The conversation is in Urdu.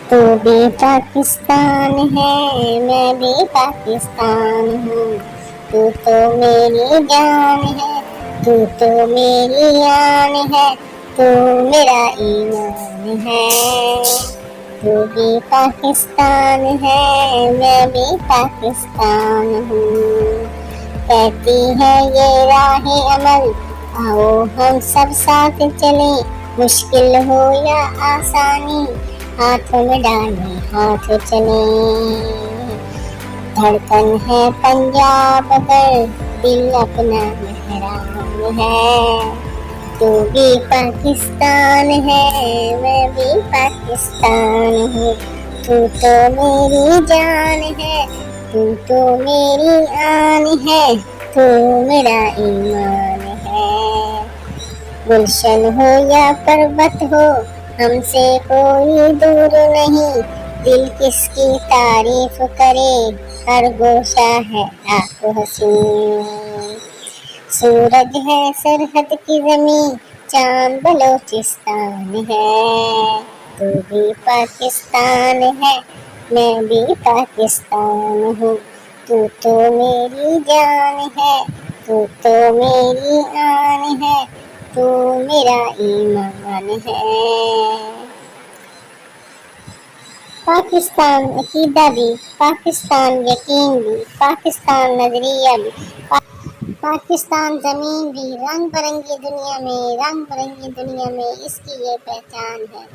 تو بھی پاکستان ہے، میں بھی پاکستان ہوں، تو میری جان ہے، تو میری آن ہے، تو میرا ایمان ہے۔ تو بھی پاکستان ہے، میں بھی پاکستان ہوں، کہتی ہے یہ راہ عمل، آؤ ہم سب ساتھ چلیں، مشکل ہو یا آسانی، ہاتھوں میں ڈالیں ہاتھ چلیں۔ دھڑکن ہے پنجاب اگر، دل اپنا محرام ہے، تو بھی پاکستان ہے، میں بھی پاکستان ہوں، تو میری جان ہے، تو میری آن ہے، تو میرا ایمان ہے۔ گلشن ہو یا پربت ہو، ہم سے کوئی دور نہیں، دل کس کی تعریف کرے، ہر گوشہ ہے آپ حسین۔ سورج ہے سرحد کی زمین، چاند بلوچستان ہے، تو بھی پاکستان ہے، میں بھی پاکستان ہوں، تو میری جان ہے، تو میری آن ہے، تو میرا ایمان ہے۔ پاکستان عقیدہ بھی، پاکستان یقین بھی، پاکستان نظریہ بھی، پاکستان زمین بھی، رنگ برنگی دنیا میں، رنگ برنگی دنیا میں اس کی یہ پہچان ہے۔